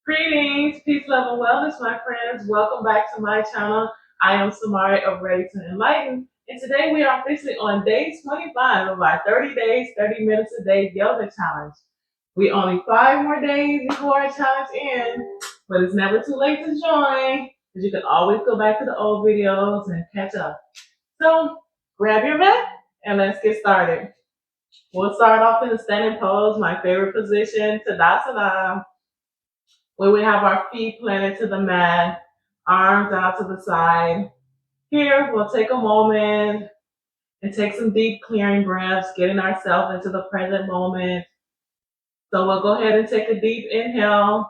Greetings, peace, love, and wellness, my friends. Welcome back to my channel. I am Samari of Ready to Enlighten, and today we are officially on day 25 of our 30 days, 30 minutes a day yoga challenge. We only 5 more days before our challenge ends, but it's never too late to join, because you can always go back to the old videos and catch up. So grab your mat and let's get started. We'll start off in the standing pose, my favorite position, Tadasana, where we have our feet planted to the mat, arms out to the side. Here, we'll take a moment and take some deep clearing breaths, getting ourselves into the present moment. So we'll go ahead and take a deep inhale.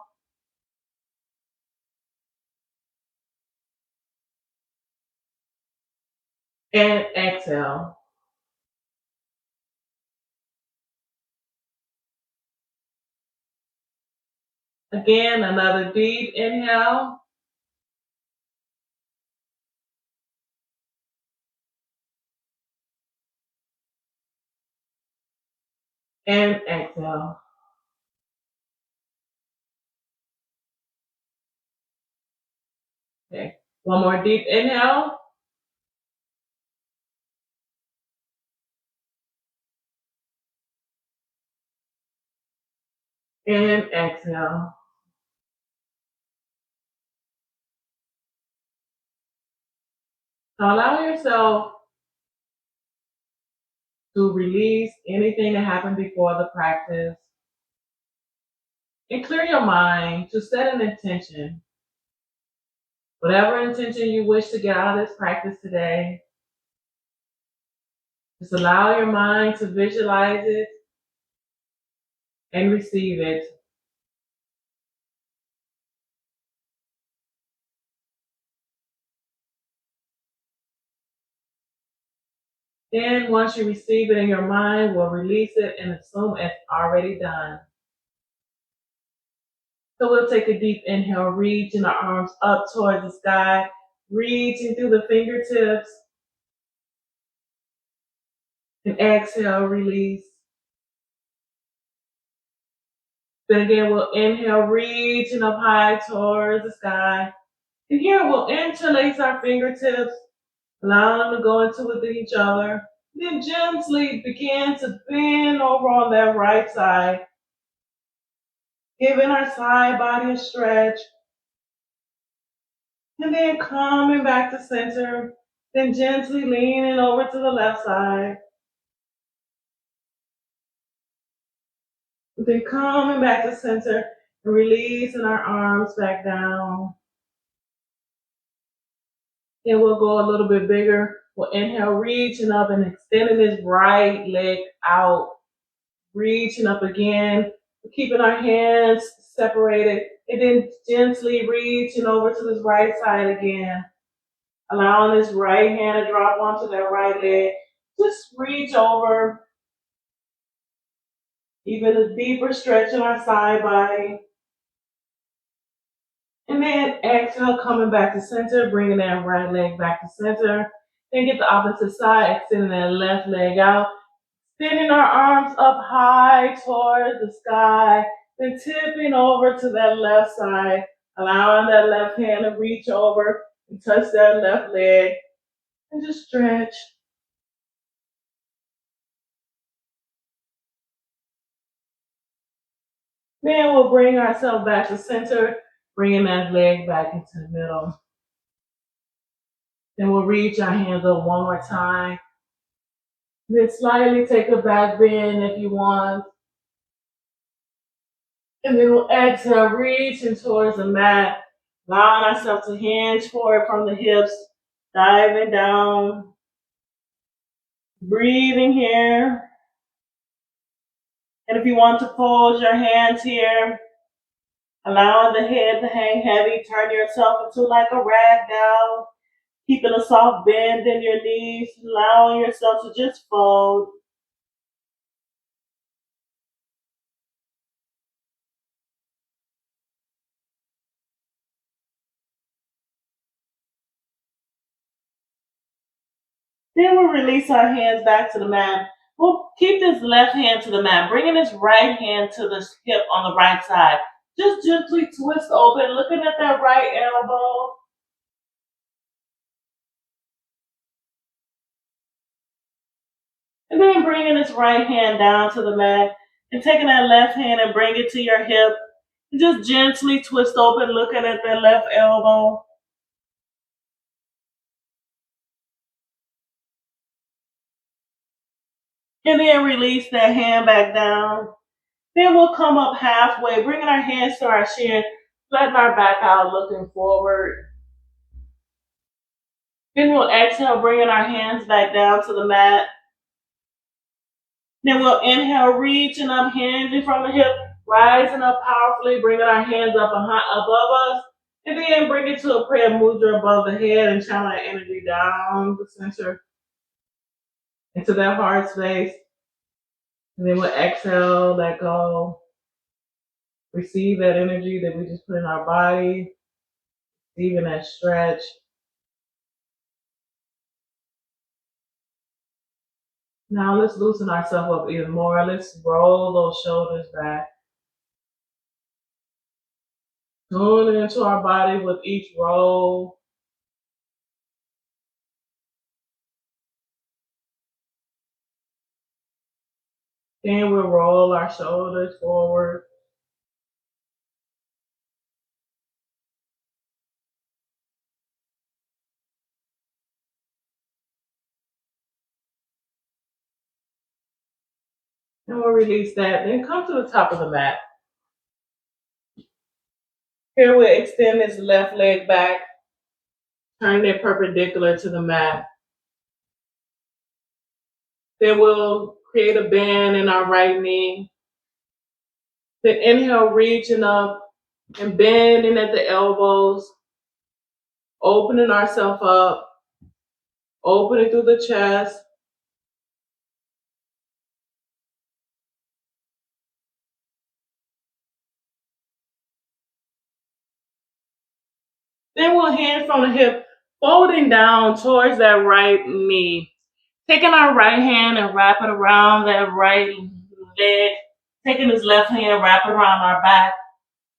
And exhale. Again, another deep inhale. And exhale. Okay, one more deep inhale. And exhale. Now allow yourself to release anything that happened before the practice and clear your mind to set an intention. Whatever intention you wish to get out of this practice today, just allow your mind to visualize it and receive it. Then once you receive it in your mind, we'll release it and assume it's already done. So we'll take a deep inhale, reaching our arms up towards the sky, reaching through the fingertips. And exhale, release. Then again, we'll inhale, reaching up high towards the sky. And here we'll interlace our fingertips, allowing them to go into with each other. Then gently begin to bend over on that right side, giving our side body a stretch. And then coming back to center, then gently leaning over to the left side. Then coming back to center and releasing our arms back down. Then we'll go a little bit bigger. We'll inhale, reaching up and extending this right leg out. Reaching up again, keeping our hands separated, and then gently reaching over to this right side again. Allowing this right hand to drop onto that right leg. Just reach over. Even a deeper stretch in our side body. And then exhale, coming back to center, bringing that right leg back to center. Then get the opposite side, extending that left leg out. Extending our arms up high towards the sky. Then tipping over to that left side, allowing that left hand to reach over and touch that left leg. And just stretch. Then we'll bring ourselves back to center, bringing that leg back into the middle. Then we'll reach our hands up one more time. Then slightly take a back bend if you want. And then we'll exhale, reaching towards the mat, allowing ourselves to hinge forward from the hips, diving down, breathing here. And if you want to fold your hands here, allowing the head to hang heavy, turn yourself into like a rag doll, keeping a soft bend in your knees, allowing yourself to just fold. Then we'll release our hands back to the mat. We'll keep this left hand to the mat, bringing this right hand to the hip on the right side. Just gently twist open, looking at that right elbow. And then bringing this right hand down to the mat and taking that left hand and bring it to your hip. And just gently twist open, looking at that left elbow. And then release that hand back down. Then we'll come up halfway, bringing our hands to our shin, flatten our back out, looking forward. Then we'll exhale, bringing our hands back down to the mat. Then we'll inhale, reaching up, hinging from the hip, rising up powerfully, bringing our hands up above us. And then bring it to a prayer mudra above the head and channel that energy down the center into that heart space. And then we'll exhale, let go. Receive that energy that we just put in our body, receiving that stretch. Now let's loosen ourselves up even more. Let's roll those shoulders back. Tune into our body with each roll. Then we'll roll our shoulders forward. And we'll release that. Then come to the top of the mat. Here we'll extend this left leg back, turn it perpendicular to the mat. Then we'll create a bend in our right knee. Then inhale, reaching up and bending at the elbows, opening ourselves up, opening through the chest. Then we'll hand from the hip, folding down towards that right knee. Taking our right hand and wrap it around that right leg. Taking this left hand, wrap it around our back.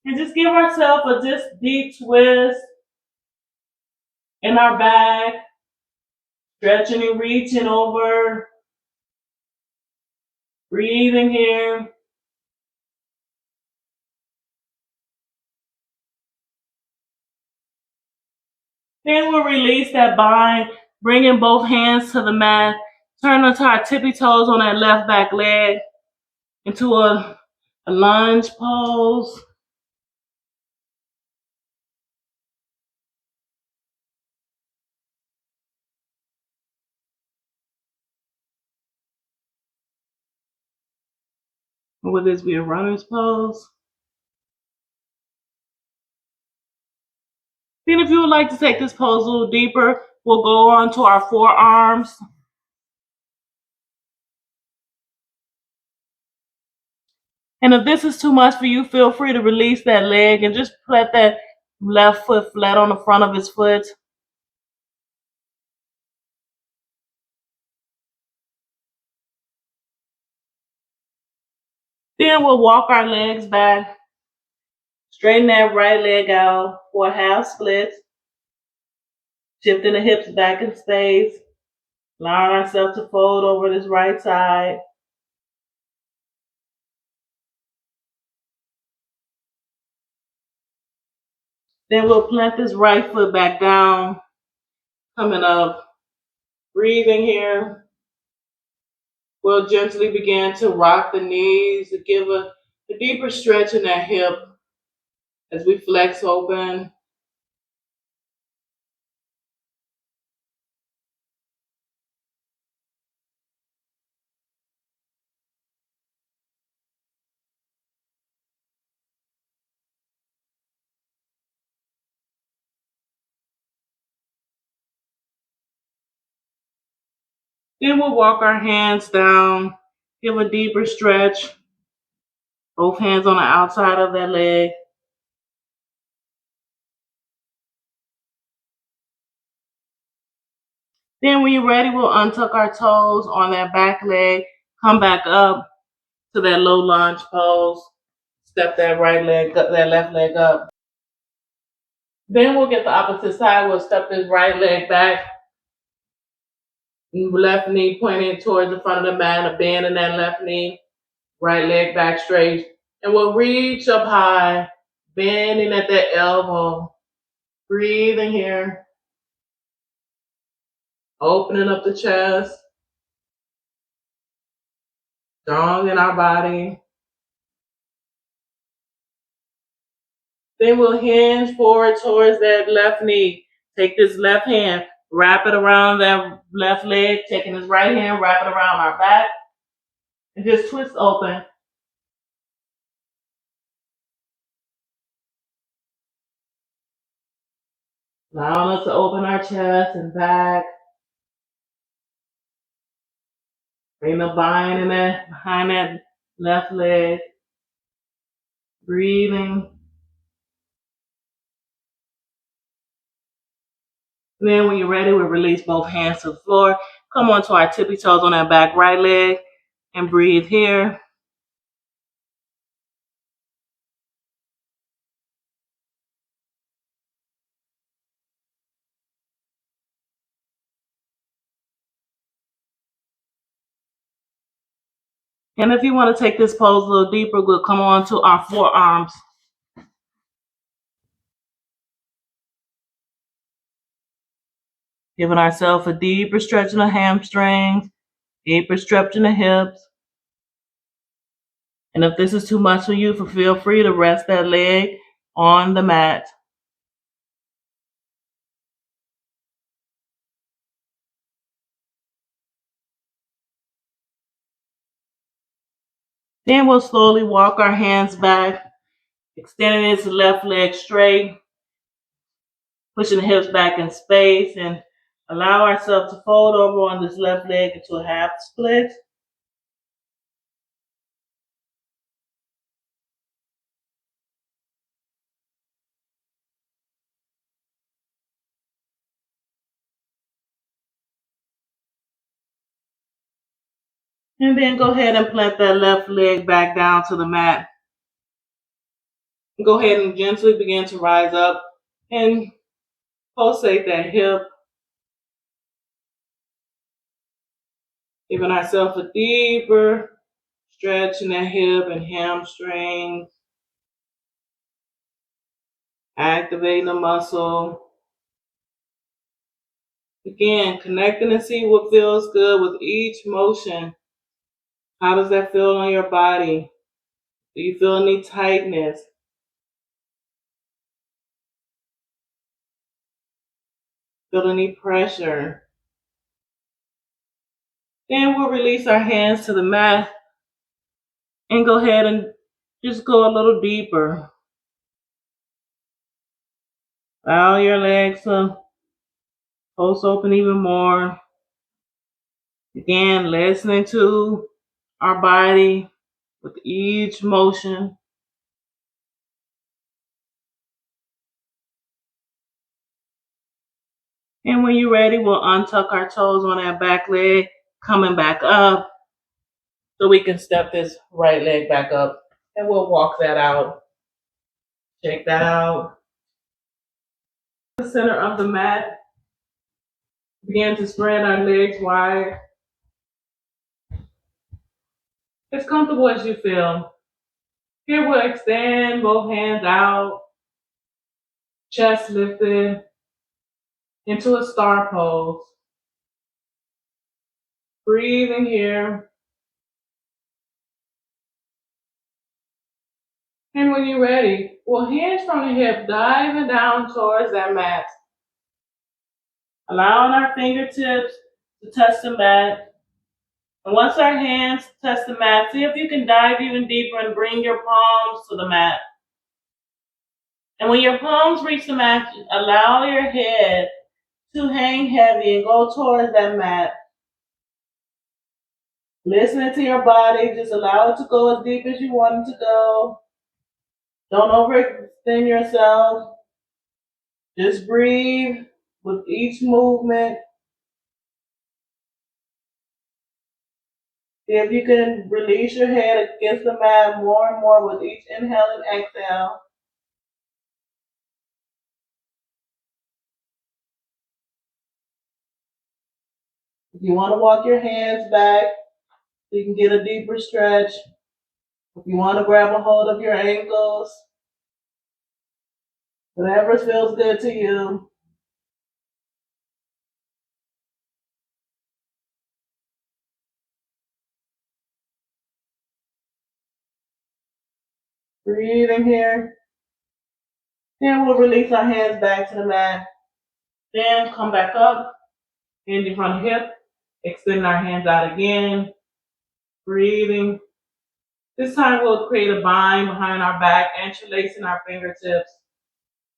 And just give ourselves a just deep twist in our back. Stretching and reaching over. Breathing here. Then we'll release that bind, bringing both hands to the mat. Turn onto our tippy toes on that left back leg into a lunge pose. Or would this be a runner's pose? Then if you would like to take this pose a little deeper, we'll go on to our forearms. And if this is too much for you, feel free to release that leg and just let that left foot flat on the front of his foot. Then we'll walk our legs back. Straighten that right leg out for a half split. Shifting the hips back in space. Allowing ourselves to fold over this right side. Then we'll plant this right foot back down. Coming up. Breathing here. We'll gently begin to rock the knees to give a deeper stretch in that hip as we flex open. Then we'll walk our hands down, give a deeper stretch. Both hands on the outside of that leg. Then when you're ready, we'll untuck our toes on that back leg, come back up to that low lunge pose. Step that right leg up, that left leg up. Then we'll get the opposite side. We'll step this right leg back. Left knee pointed towards the front of the mat, a bend in that left knee. Right leg back straight. And we'll reach up high, bending at that elbow. Breathing here. Opening up the chest. Strong in our body. Then we'll hinge forward towards that left knee. Take this left hand, wrap it around that left leg, taking this right hand, wrap it around our back, and just twist open. Allowing us to open our chest and back. Bring the bind in that behind that left leg. Breathing. And then when you're ready, we'll release both hands to the floor. Come onto our tippy toes on that back right leg and breathe here. And if you want to take this pose a little deeper, we'll come on to our forearms. Giving ourselves a deeper stretch in the hamstrings, deeper stretch in the hips. And if this is too much for you, feel free to rest that leg on the mat. Then we'll slowly walk our hands back, extending this left leg straight, pushing the hips back in space, and allow ourselves to fold over on this left leg into a half split. And then go ahead and plant that left leg back down to the mat. Go ahead and gently begin to rise up and pulsate that hip, giving ourselves a deeper stretch in that hip and hamstring, activating the muscle. Again, connecting and see what feels good with each motion. How does that feel on your body? Do you feel any tightness? Feel any pressure? Then we'll release our hands to the mat and go ahead and just go a little deeper. Allow your legs to pulse open even more. Again, listening to our body with each motion. And when you're ready, we'll untuck our toes on that back leg, coming back up so we can step this right leg back up. And we'll walk that out. Check that out. The center of the mat. Begin to spread our legs wide. As comfortable as you feel. Here we'll extend both hands out, chest lifted into a star pose. Breathing here. And when you're ready, we'll hinge from the hip, diving down towards that mat. Allowing our fingertips to touch the mat. And once our hands touch the mat, see if you can dive even deeper and bring your palms to the mat. And when your palms reach the mat, allow your head to hang heavy and go towards that mat. Listening to your body, just allow it to go as deep as you want it to go. Don't overextend yourself. Just breathe with each movement. See if you can release your head against the mat more and more with each inhale and exhale. If you want to walk your hands back so you can get a deeper stretch. If you want to grab a hold of your ankles, whatever feels good to you. Breathing here. Then we'll release our hands back to the mat. Then come back up, hand in front of hip, extend our hands out again, breathing. This time we'll create a bind behind our back, interlacing our fingertips.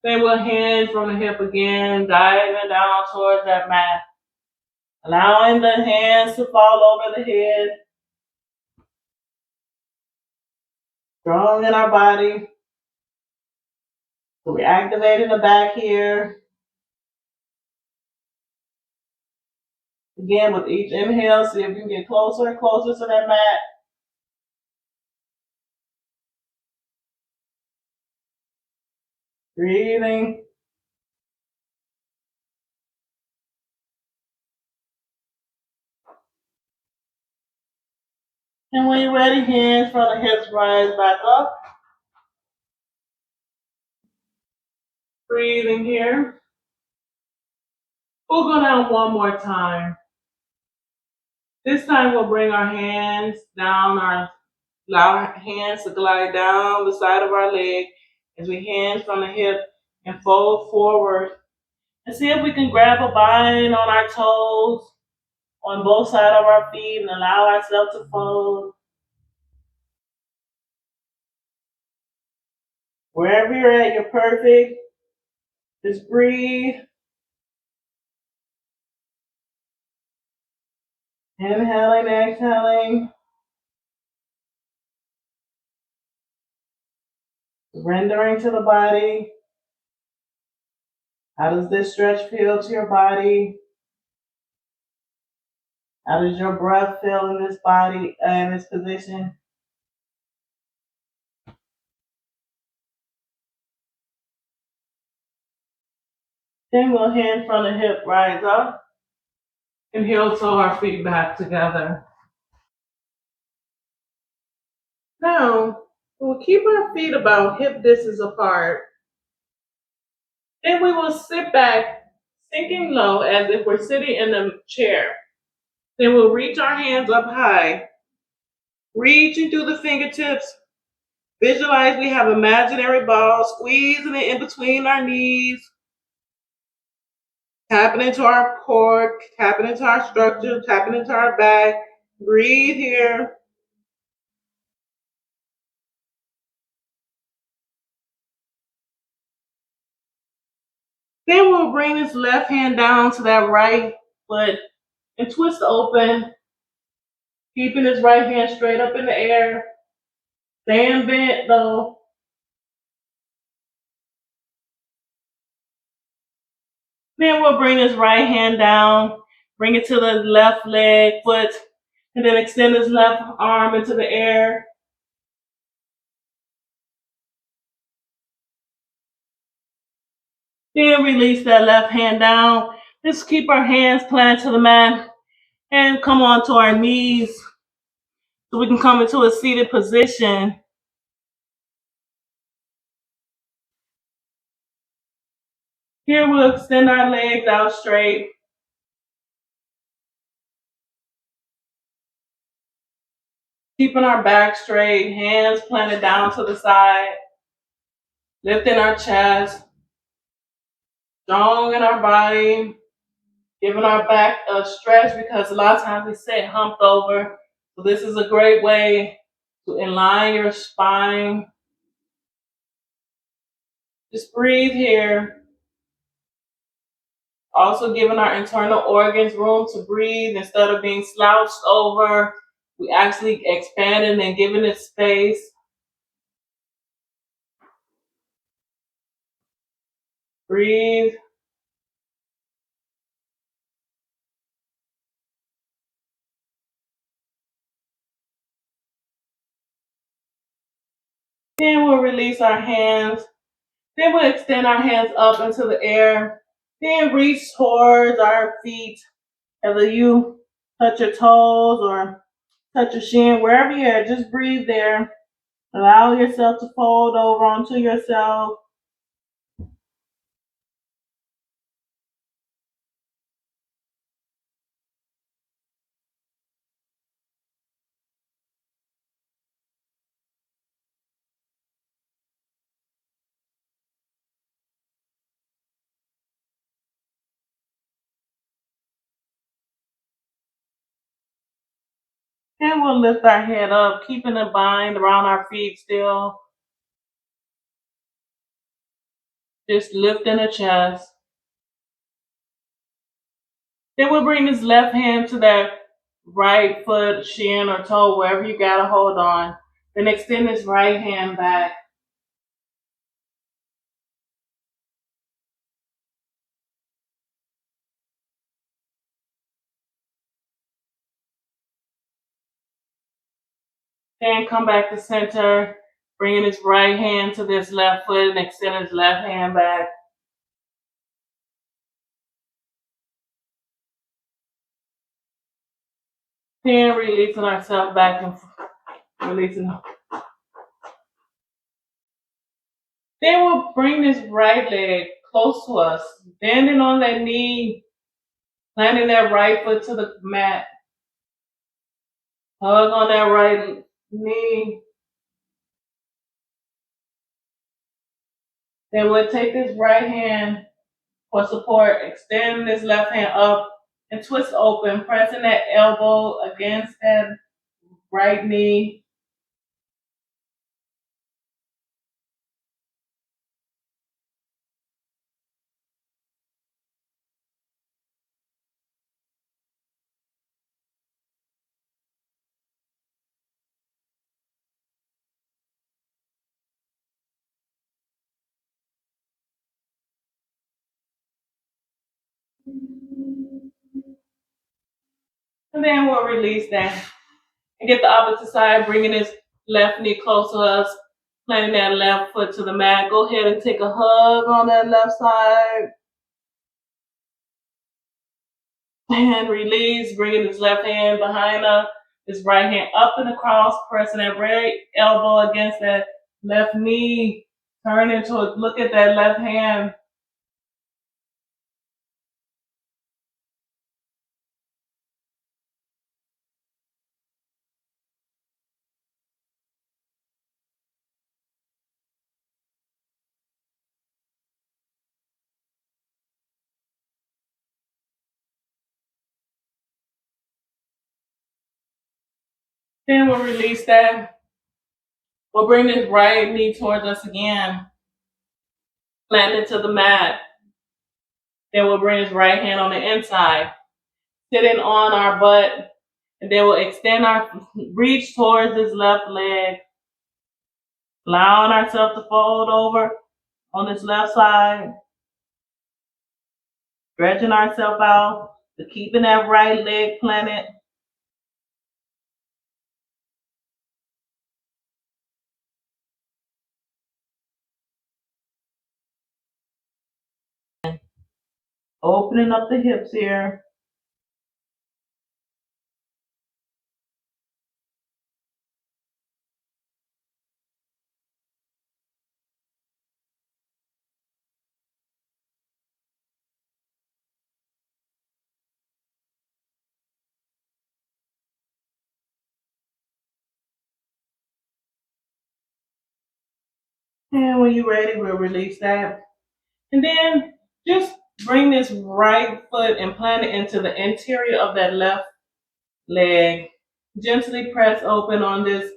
Then we'll hand from the hip again, diving down towards that mat, allowing the hands to fall over the head, strong in our body. So we're activating the back here. Again, with each inhale, see if you can get closer and closer to that mat. Breathing. And when you're ready, hands from the hips rise back up. Breathing here. We'll go down one more time. This time we'll bring our hands down, allow our hands to glide down the side of our leg as we hands from the hip and fold forward. And see if we can grab a bind on our toes on both sides of our feet and allow ourselves to fold. Wherever you're at, you're perfect. Just breathe. Inhaling, exhaling. Surrendering to the body. How does this stretch feel to your body? How does your breath feel in this body, in this position? Then we'll hand from the hip rise up and heel toe our feet back together. Now, we'll keep our feet about hip distance apart. Then we will sit back, sinking low as if we're sitting in a chair. Then we'll reach our hands up high, reaching through the fingertips. Visualize we have imaginary balls, squeezing it in between our knees, tapping into our core, tapping into our structure, tapping into our back. Breathe here. Then we'll bring this left hand down to that right foot and twist open, keeping this right hand straight up in the air. Staying bent though. Then we'll bring this right hand down, bring it to the left leg, foot, and then extend this left arm into the air. Then release that left hand down. Just keep our hands planted to the mat and come onto our knees so we can come into a seated position. Here we'll extend our legs out straight. Keeping our back straight, hands planted down to the side, lifting our chest, strong in our body, giving our back a stretch because a lot of times we sit humped over. So this is a great way to align your spine. Just breathe here. Also giving our internal organs room to breathe instead of being slouched over. We actually expanding and giving it space. Breathe. Then we'll release our hands. Then we'll extend our hands up into the air. Then reach towards our feet. Whether you touch your toes or touch your shin, wherever you're at, just breathe there. Allow yourself to fold over onto yourself. And we'll lift our head up, keeping a bind around our feet still. Just lifting the chest. Then we'll bring this left hand to that right foot, shin, or toe, wherever you got to hold on. Then extend this right hand back. Then come back to center, bringing his right hand to this left foot and extend his left hand back. Then releasing ourselves back and releasing. Then we'll bring this right leg close to us, bending on that knee, planting that right foot to the mat. Hug on that right knee. Then we'll take this right hand for support, extend this left hand up and twist open, pressing that elbow against that right knee. And then we'll release that and get the opposite side, bringing this left knee close to us, planting that left foot to the mat. Go ahead and take a hug on that left side. And release, bringing this left hand behind us, this right hand up and across, pressing that right elbow against that left knee. Turn into a look at that left hand. Then we'll release that. We'll bring this right knee towards us again, plant it to the mat. Then we'll bring his right hand on the inside, sitting on our butt, and then we'll extend our reach towards this left leg, allowing ourselves to fold over on this left side, stretching ourselves out, to keeping that right leg planted. Opening up the hips here. And when you're ready, we'll release that. And then just bring this right foot and plant it into the interior of that left leg. Gently press open on this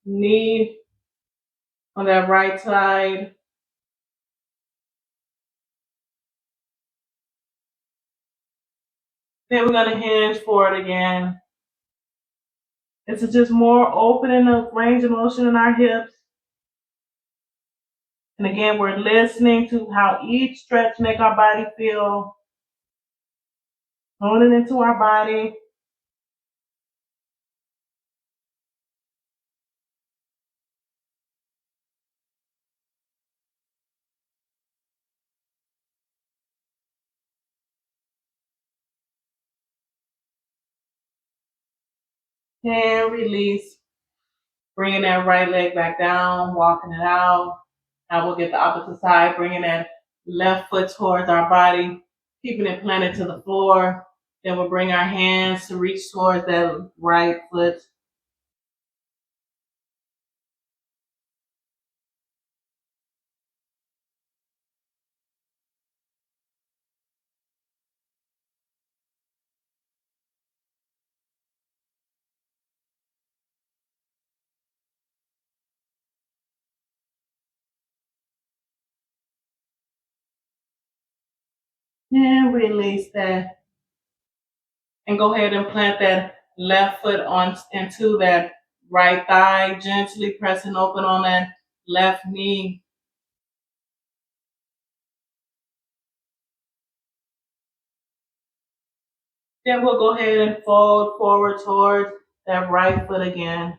knee on that right side. Then we're going to hinge forward again. This is just more opening the range of motion in our hips. And again, we're listening to how each stretch make our body feel. Tuning into our body. And release. Bringing that right leg back down, walking it out. Now we'll get the opposite side, bringing that left foot towards our body, keeping it planted to the floor. Then we'll bring our hands to reach towards that right foot. And release that. And go ahead and plant that left foot on into that right thigh, gently pressing open on that left knee. Then we'll go ahead and fold forward towards that right foot again.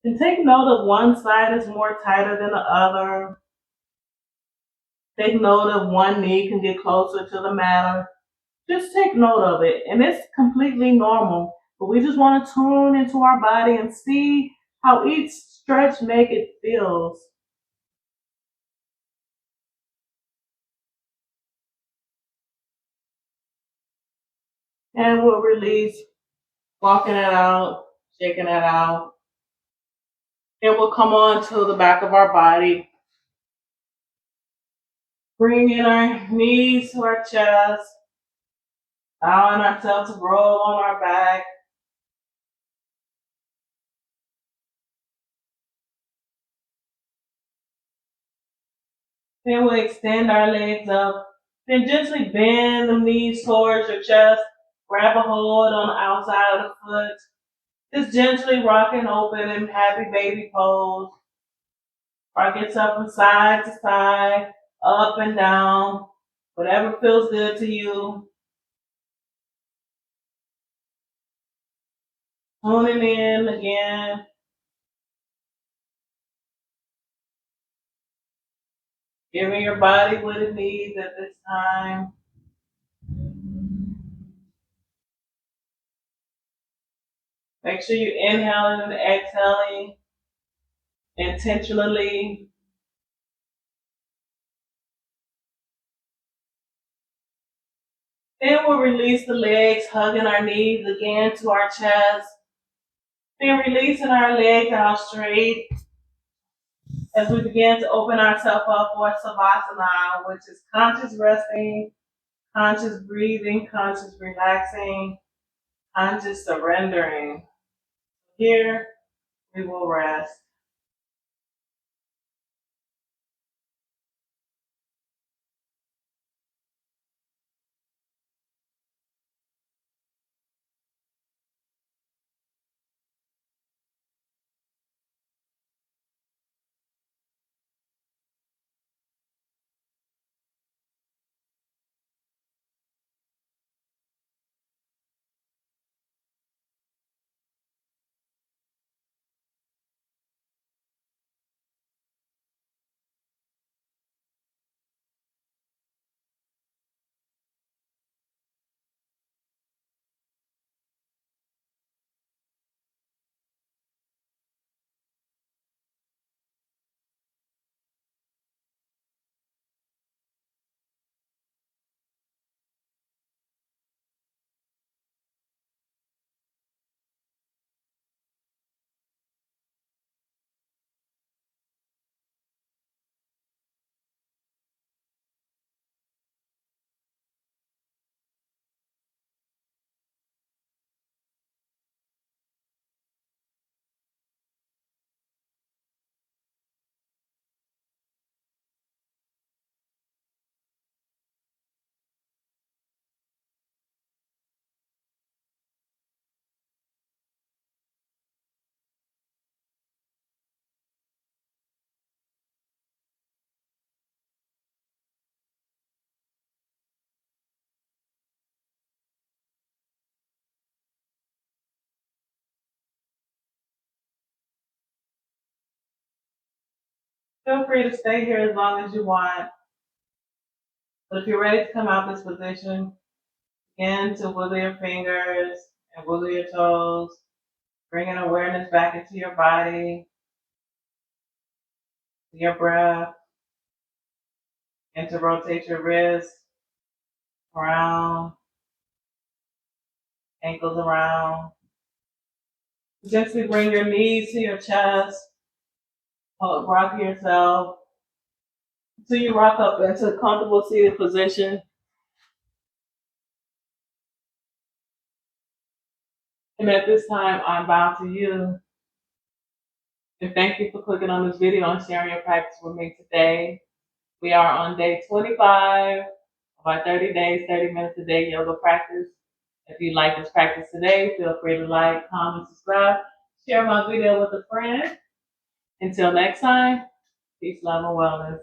And take note of one side is more tighter than the other. Take note of one knee can get closer to the mat. Just take note of it. And it's completely normal. But we just want to tune into our body and see how each stretch make it feels. And we'll release, walking it out, shaking it out. And we'll come on to the back of our body. Bringing our knees to our chest, allowing ourselves to roll on our back. Then we'll extend our legs up. Then gently bend the knees towards your chest. Grab a hold on the outside of the foot. Just gently rocking open in happy baby pose. Rock yourself from side to side, up and down, whatever feels good to you. Tuning in again. Giving your body what it needs at this time. Make sure you're inhaling and exhaling intentionally. Then we'll release the legs, hugging our knees again to our chest. Then releasing our legs out straight as we begin to open ourselves up for Savasana, which is conscious resting, conscious breathing, conscious relaxing, conscious surrendering. Here we will rest. Feel free to stay here as long as you want. But if you're ready to come out this position, begin to wiggle your fingers and wiggle your toes, bringing awareness back into your body, your breath, and to rotate your wrists around, ankles around. Gently bring your knees to your chest. Rock yourself until you rock up into a comfortable seated position. And at this time, I bow to you. And thank you for clicking on this video and sharing your practice with me today. We are on day 25 of our 30 days, 30 minutes a day yoga practice. If you like this practice today, feel free to like, comment, subscribe, share my video with a friend. Until next time, peace, love, and wellness.